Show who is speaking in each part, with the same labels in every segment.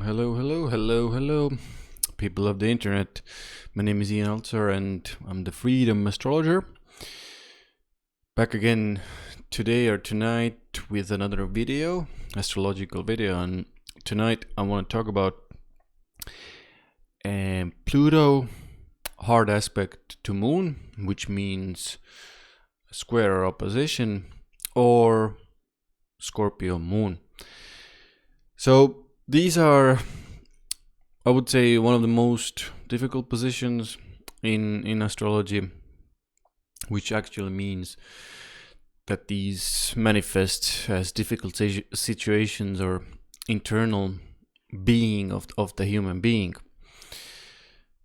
Speaker 1: Hello, people of the internet. My name is Ian Alter and I'm the Freedom Astrologer. Back again today or tonight with another video, astrological video. And tonight I want to talk about Pluto hard aspect to Moon, which means square or opposition, or Scorpio Moon. So these are, I would say, one of the most difficult positions in astrology, which actually means that these manifest as difficult situations or internal being of the human being.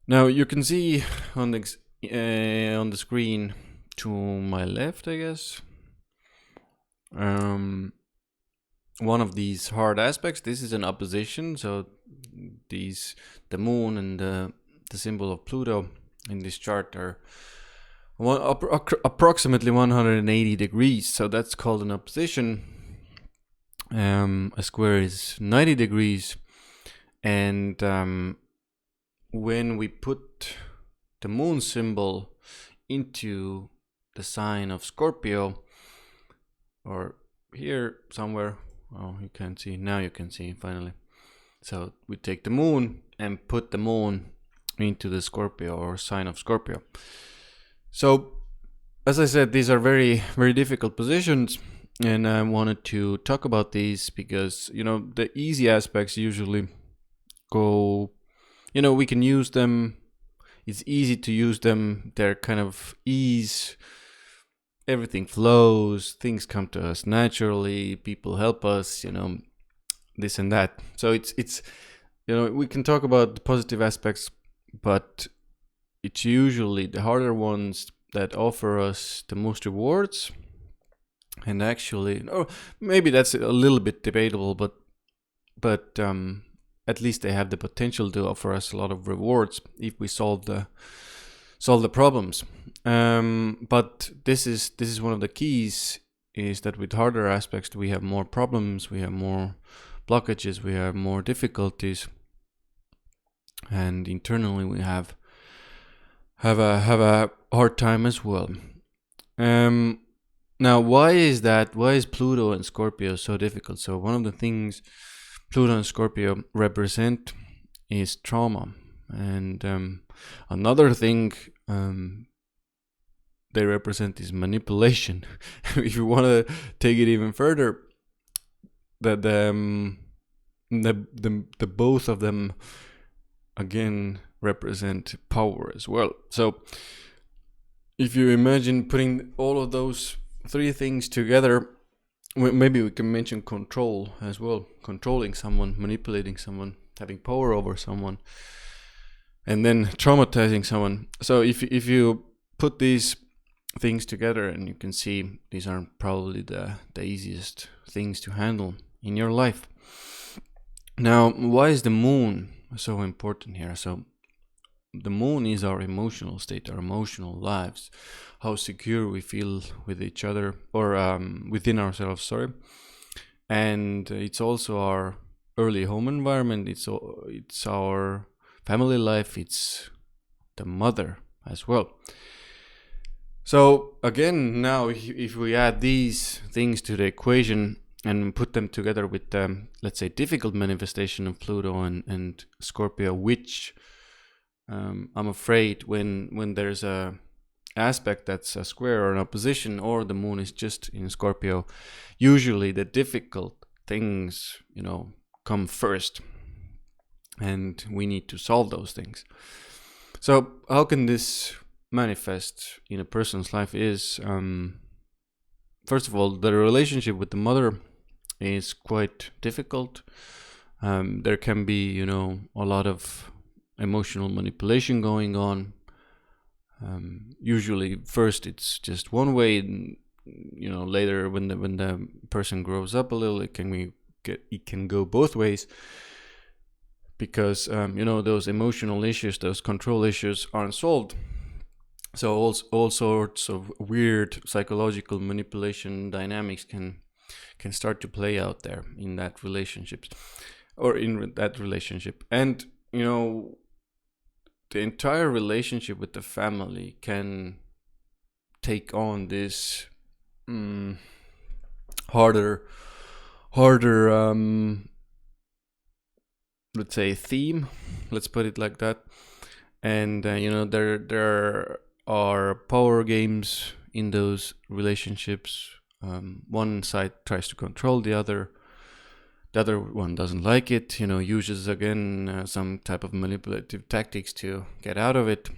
Speaker 1: Now you can see on the screen to my left, I guess, one of these hard aspects. This is an opposition, so the moon and the symbol of Pluto in this chart are approximately 180 degrees, so that's called an opposition. A square is 90 degrees, and when we put the moon symbol into the sign of Scorpio, or here somewhere, oh, you can't see, now you can see finally. So we take the moon and put the moon into the Scorpio or sign of Scorpio. So as I said, these are very, very difficult positions, and I wanted to talk about these because, the easy aspects usually go, we can use them. It's easy to use them. They're kind of ease. Everything flows, things come to us naturally, people help us, this and that. So it's we can talk about the positive aspects, but it's usually the harder ones that offer us the most rewards. And actually, or maybe that's a little bit debatable, but at least they have the potential to offer us a lot of rewards if we solve the problems. But this is one of the keys, is that with harder aspects we have more problems, we have more blockages, we have more difficulties, and internally we have a hard time as well. Now, why is that? Why is Pluto and Scorpio so difficult? So one of the things Pluto and Scorpio represent is trauma, and another thing they represent is manipulation. If you want to take it even further, that the both of them again represent power as well. So if you imagine putting all of those three things together, maybe we can mention control as well. Controlling someone, manipulating someone, having power over someone, and then traumatizing someone. So if you put these things together, and you can see these are probably the easiest things to handle in your life. Now, why is the moon so important here? So the moon is our emotional state, our emotional lives, how secure we feel with each other, or within ourselves, and it's also our early home environment, it's our family life, it's the mother as well. So again, now if we add these things to the equation and put them together with let's say difficult manifestation of Pluto and Scorpio, which I'm afraid when there's a aspect that's a square or an opposition, or the moon is just in Scorpio, usually the difficult things come first, and we need to solve those things. So how can this manifest in a person's life? Is first of all, the relationship with the mother is quite difficult. There can be a lot of emotional manipulation going on. Usually first it's just one way, and later when the person grows up a little, it can go both ways, because those emotional issues, those control issues aren't solved. So all sorts of weird psychological manipulation dynamics can start to play out there in that relationships. or in that relationship. And the entire relationship with the family can take on this harder let's say theme, let's put it like that. And there are power games in those relationships. One side tries to control the other one doesn't like it, uses again some type of manipulative tactics to get out of it.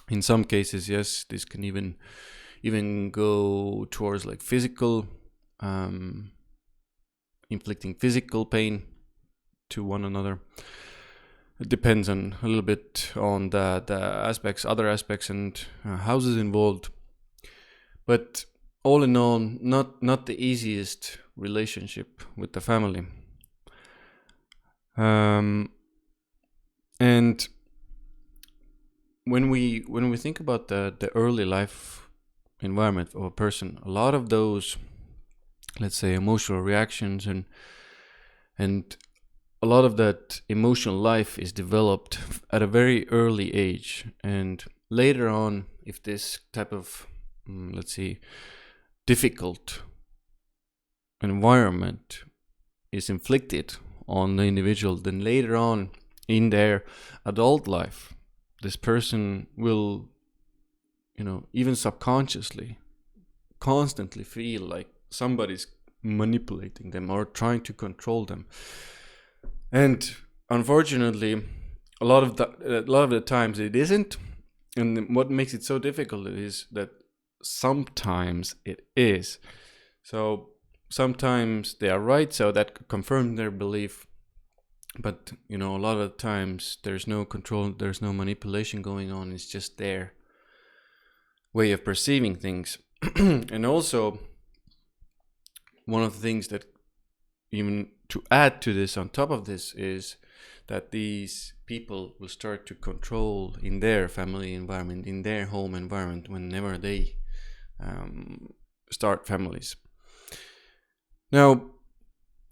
Speaker 1: In some cases, yes, this can even go towards like physical, inflicting physical pain to one another. It depends on a little bit on the other aspects and houses involved. But all in all, not the easiest relationship with the family. And when we think about the early life environment of a person, a lot of those, let's say, emotional reactions and a lot of that emotional life is developed at a very early age. And later on, if this type of let's see, difficult environment is inflicted on the individual, then later on in their adult life, this person will, even subconsciously, constantly feel like somebody's manipulating them or trying to control them. And unfortunately, a lot of the times it isn't. And what makes it so difficult is that sometimes it is. So sometimes they are right, so that confirms their belief. But a lot of the times there's no control, there's no manipulation going on. It's just their way of perceiving things. And also, one of the things that, even to add to this, on top of this, is that these people will start to control in their family environment, in their home environment, whenever they start families. Now,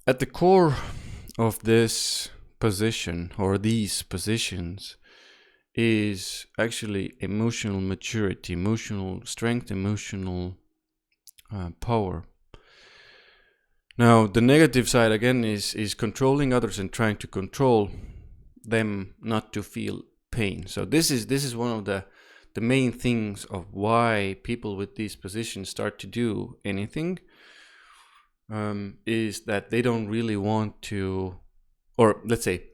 Speaker 1: at the core of this position, or these positions, is actually emotional maturity, emotional strength, emotional power. Now, the negative side again is controlling others and trying to control them not to feel pain. So this is one of the main things of why people with these positions start to do anything, is that they don't really want to, or let's say,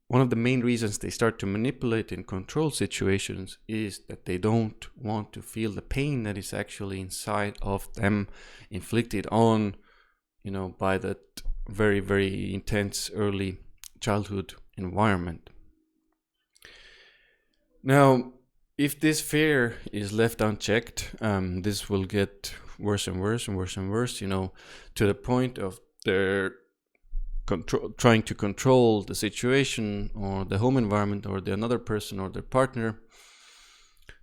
Speaker 1: one of the main reasons they start to manipulate and control situations is that they don't want to feel the pain that is actually inside of them, inflicted on, by that very, very intense early childhood environment. Now, if this fear is left unchecked, this will get worse and worse and worse and worse, to the point of their trying to control the situation or the home environment or the another person or their partner,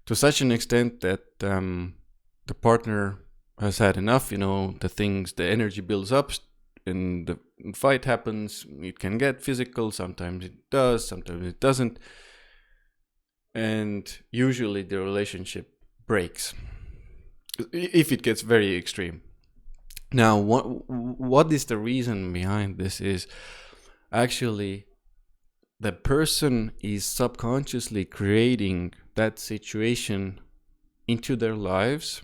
Speaker 1: to such an extent that the partner has had enough. The energy builds up and the fight happens. It can get physical, sometimes it does, sometimes it doesn't, and usually the relationship breaks if it gets very extreme. Now, what is the reason behind this is actually the person is subconsciously creating that situation into their lives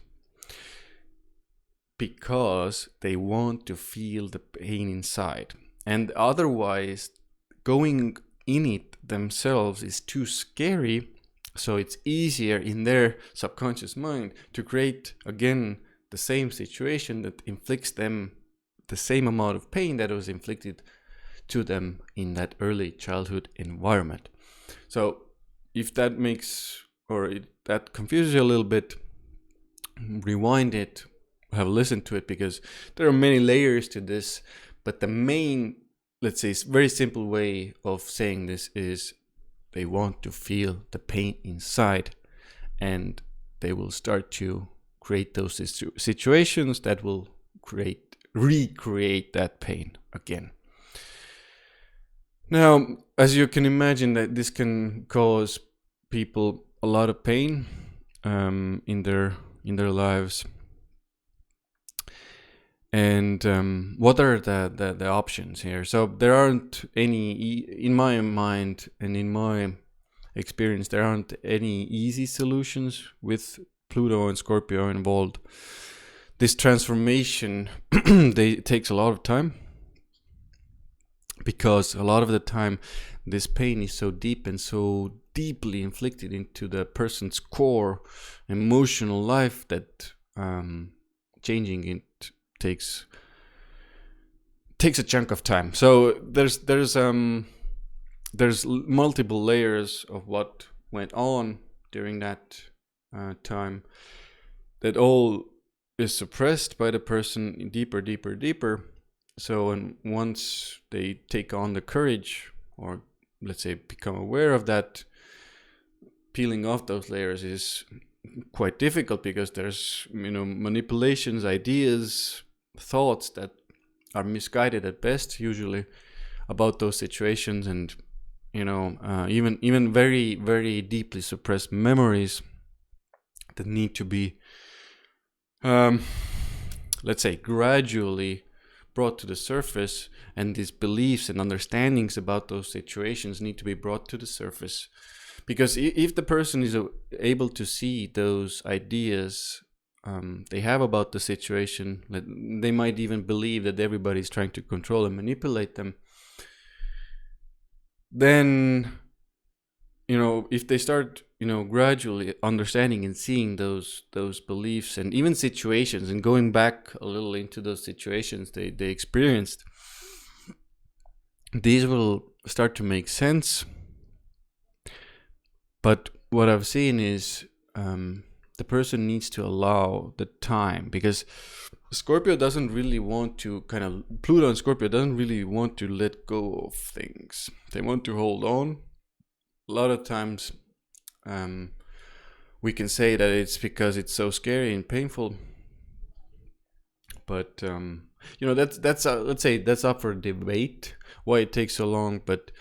Speaker 1: because they want to feel the pain inside. And otherwise, going in it themselves is too scary. So it's easier in their subconscious mind to create, again, the same situation that inflicts them the same amount of pain that was inflicted to them in that early childhood environment. So if that makes, that confuses you a little bit, rewind it, have a listen to it, because there are many layers to this. But the main, let's say, very simple way of saying this is they want to feel the pain inside, and they will start to create those situations that will recreate that pain again. Now, as you can imagine, that this can cause people a lot of pain in their lives. And what are the options here? So there aren't any, in my mind and in my experience, there aren't any easy solutions with Pluto and Scorpio involved. This transformation takes a lot of time, because a lot of the time this pain is so deep and so deeply inflicted into the person's core emotional life that changing it takes a chunk of time. So there's multiple layers of what went on during that time that all is suppressed by the person deeper. So, and once they take on the courage, or let's say become aware of that, peeling off those layers is quite difficult, because there's manipulations, ideas, thoughts that are misguided at best usually about those situations, and even very, very deeply suppressed memories that need to be let's say gradually brought to the surface, and these beliefs and understandings about those situations need to be brought to the surface. Because if the person is able to see those ideas they have about the situation, they might even believe that everybody's trying to control and manipulate them. Then, if they start, gradually understanding and seeing those beliefs and even situations, and going back a little into those situations they experienced, these will start to make sense. But what I've seen is the person needs to allow the time, because Scorpio doesn't really want to Pluto and Scorpio doesn't really want to let go of things. They want to hold on. A lot of times we can say that it's because it's so scary and painful, but that's let's say that's up for debate why it takes so long. But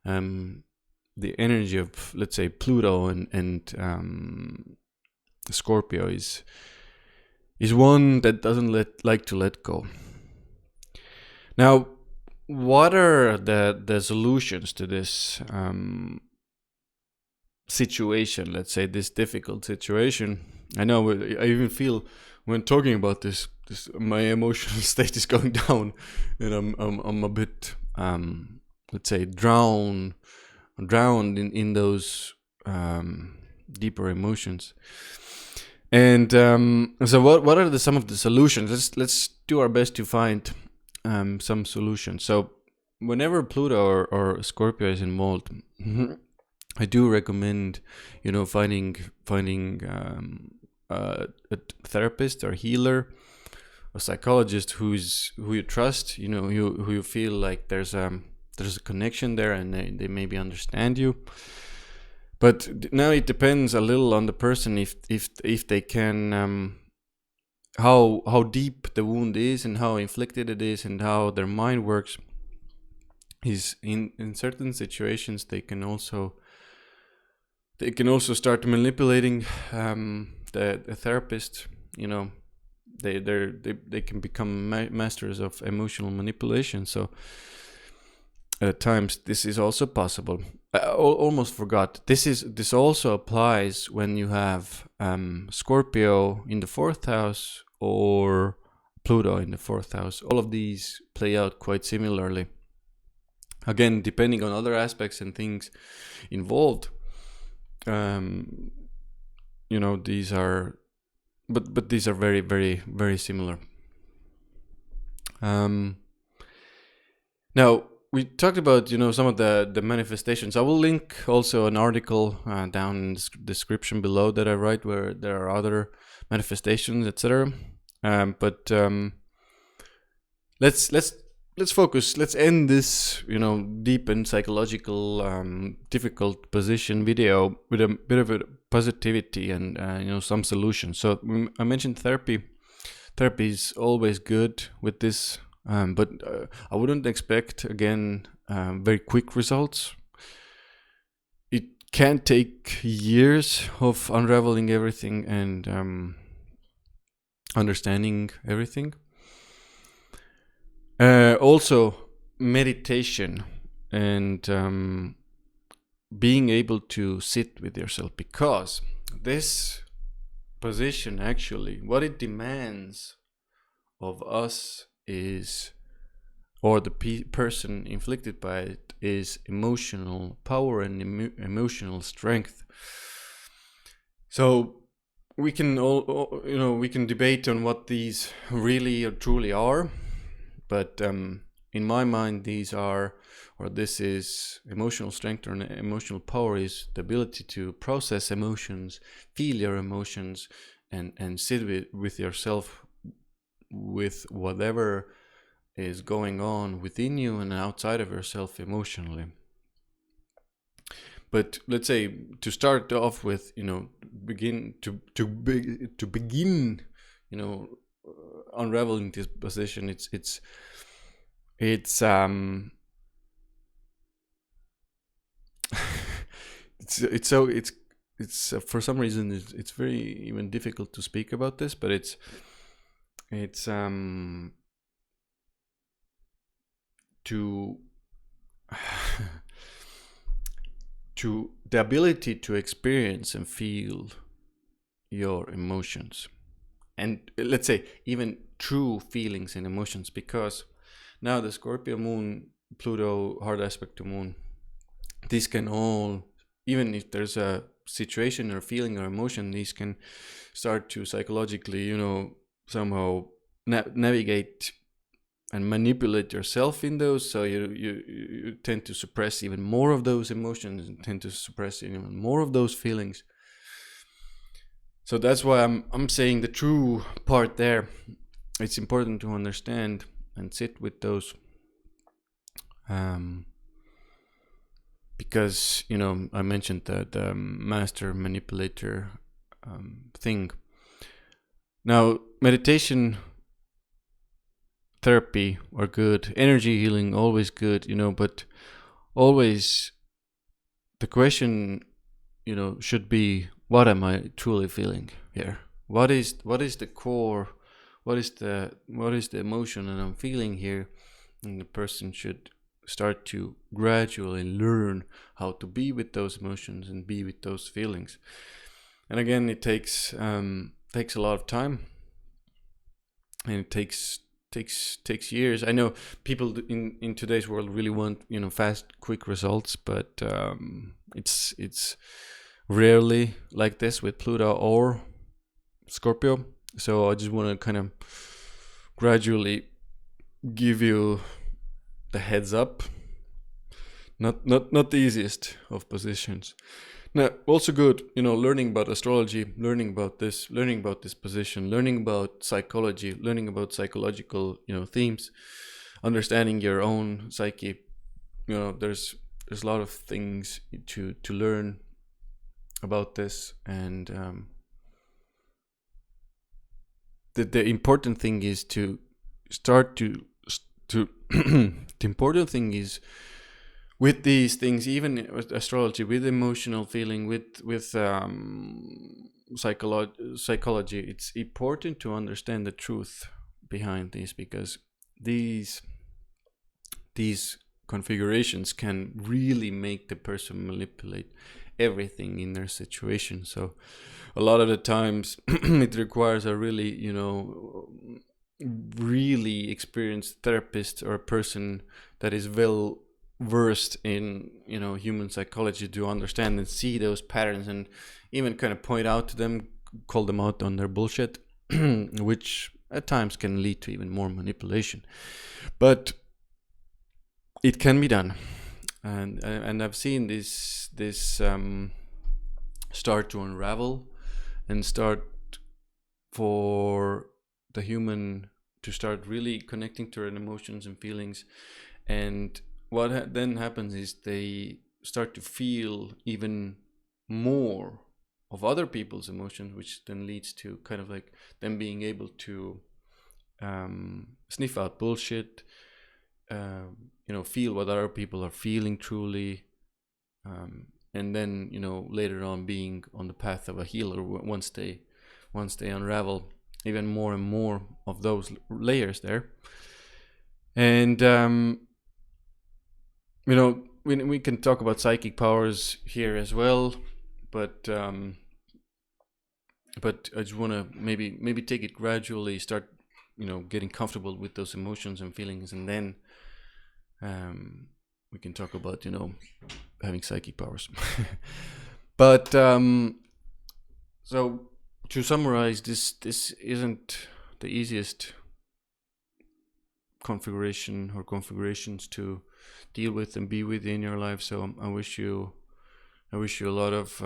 Speaker 1: the energy of, let's say, Pluto and Scorpio is one that doesn't like to let go. Now, what are the solutions to this situation? Let's say this difficult situation. I know I even feel when talking about this my emotional state is going down, and I'm a bit let's say drowned in those deeper emotions. And so what are some of the solutions? Let's do our best to find some solutions. So whenever Pluto or Scorpio is involved, I do recommend finding a therapist or healer, a psychologist who you trust, who you feel like there's a connection there, and they maybe understand you. But now it depends a little on the person if they can how deep the wound is and how inflicted it is and how their mind works. Is in certain situations they can also start manipulating the therapist. They can become masters of emotional manipulation. So at times this is also possible. I almost forgot. This also applies when you have Scorpio in the 4th house or Pluto in the 4th house. All of these play out quite similarly. Again, depending on other aspects and things involved. These are, but these are very, very, very similar. Now, we talked about some of the manifestations. I will link also an article down in the description below that I write, where there are other manifestations, etc. But let's focus. Let's end this deep and psychological difficult position video with a bit of a positivity and some solutions. So I mentioned therapy. Therapy is always good with this. But I wouldn't expect, again, very quick results. It can take years of unraveling everything and understanding everything. Also, meditation and being able to sit with yourself, because this position, actually, what it demands of us is, or the person inflicted by it, is emotional power and emotional strength. So we can all, we can debate on what these really or truly are, but in my mind, these are, or this is, emotional strength or emotional power is the ability to process emotions, feel your emotions, and sit with yourself, with whatever is going on within you and outside of yourself emotionally. But let's say, to start off with, begin, unraveling this position, it's it's for some reason it's very even difficult to speak about this, but it's to to the ability to experience and feel your emotions, and let's say even true feelings and emotions, because now the Scorpio moon, Pluto hard aspect to moon, these can all, even if there's a situation or feeling or emotion, these can start to psychologically, somehow navigate and manipulate yourself in those. So you tend to suppress even more of those emotions and tend to suppress even more of those feelings. So that's why I'm saying the true part there. It's important to understand and sit with those, because I mentioned the master manipulator thing. Now, meditation, therapy are good, energy healing always good, but always the question should be, what am I truly feeling here? What is the core, what is the emotion that I'm feeling here? And the person should start to gradually learn how to be with those emotions and be with those feelings. And again, it takes a lot of time, and it takes years. I know people in today's world really want fast, quick results, but it's rarely like this with Pluto or Scorpio. So I just want to kind of gradually give you the heads up. Not the easiest of positions. Now, also good, learning about astrology, learning about this position, learning about psychology, learning about psychological, themes, understanding your own psyche. There's a lot of things to learn about this, and the important thing is to start to the important thing is, with these things, even with astrology, with emotional feeling, with psychology, it's important to understand the truth behind these, because these configurations can really make the person manipulate everything in their situation. So a lot of the times it requires a really really experienced therapist or a person that is well versed in human psychology to understand and see those patterns, and even kind of point out to them, call them out on their bullshit, which at times can lead to even more manipulation. But it can be done, and I've seen this start to unravel, and start for the human to start really connecting to their emotions and feelings. And what then happens is they start to feel even more of other people's emotions, which then leads to kind of like them being able to sniff out bullshit, feel what other people are feeling truly, and then later on being on the path of a healer once they unravel even more and more of those layers there. And we can talk about psychic powers here as well, but I just want to maybe take it gradually, start getting comfortable with those emotions and feelings, and then we can talk about having psychic powers. But so to summarize, this isn't the easiest configuration or configurations to deal with and be with in your life. So I wish you a lot of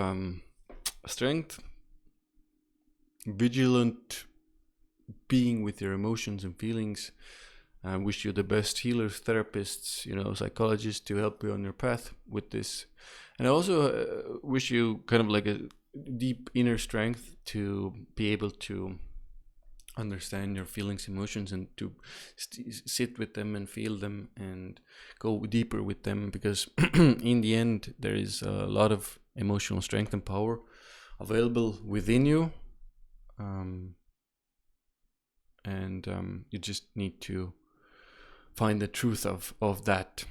Speaker 1: strength, vigilant being with your emotions and feelings. I wish you the best healers, therapists, psychologists to help you on your path with this. And I also wish you kind of like a deep inner strength to be able to understand your feelings, emotions, and to sit with them and feel them and go deeper with them, because in the end there is a lot of emotional strength and power available within you, and you just need to find the truth of that.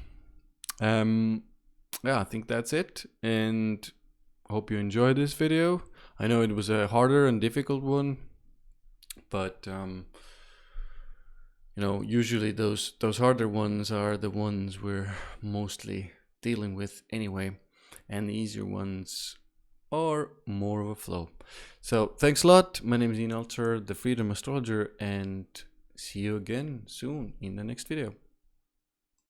Speaker 1: I think that's it, and hope you enjoyed this video. I know it was a harder and difficult one, but usually those harder ones are the ones we're mostly dealing with anyway, and the easier ones are more of a flow. So thanks a lot. My name is Untitled, the Freedom Astrologer, and see you again soon in the next video.